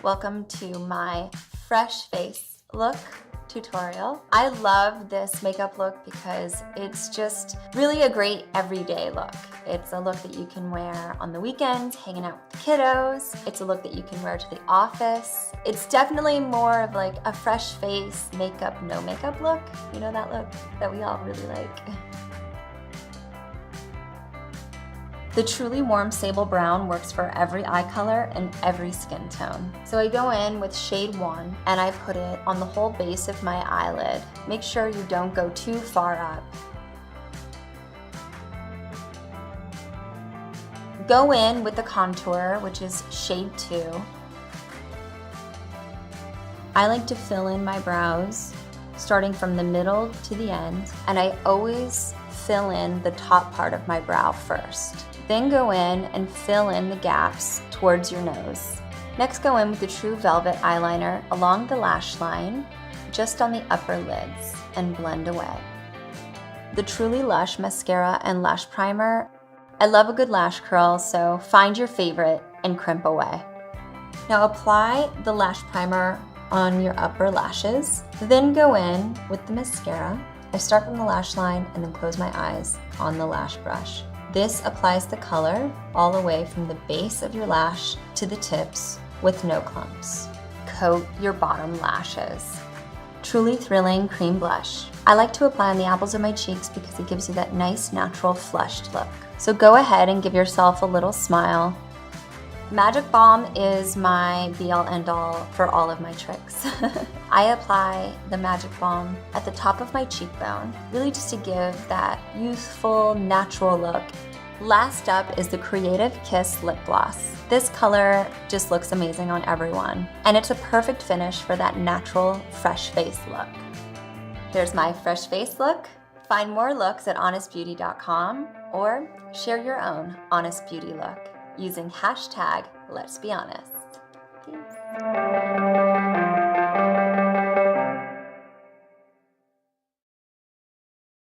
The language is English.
Welcome to my fresh face look tutorial. I love this makeup look because it's just really a great everyday look. It's a look that you can wear on the weekends, hanging out with the kiddos. It's a look that you can wear to the office. It's definitely more of like a fresh face, makeup, no makeup look. You know that look that we all really like? The Truly Warm Sable Brown works for every eye color and every skin tone. So I go in with shade 1 and I put it on the whole base of my eyelid. Make sure you don't go too far up. Go in with the contour, which is shade 2. I like to fill in my brows, starting from the middle to the end, and I always fill in the top part of my brow first. Then go in and fill in the gaps towards your nose. Next, go in with the True Velvet eyeliner along the lash line, just on the upper lids, and blend away. The Truly Lush mascara and lash primer. I love a good lash curl, so find your favorite and crimp away. Now apply the lash primer on your upper lashes, then go in with the mascara. I start from the lash line and then close my eyes on the lash brush. This applies the color all the way from the base of your lash to the tips with no clumps. Coat your bottom lashes. Truly Thrilling Cream Blush. I like to apply on the apples of my cheeks because it gives you that nice, natural, flushed look. So go ahead and give yourself a little smile. Magic Balm is my be-all end-all for all of my tricks. I apply the Magic Balm at the top of my cheekbone, really just to give that youthful, natural look. Last up is the Creative Kiss Lip Gloss. This color just looks amazing on everyone, and it's a perfect finish for that natural, fresh face look. There's my fresh face look. Find more looks at honestbeauty.com or share your own honest beauty look using hashtag Let's Be Honest. Thanks.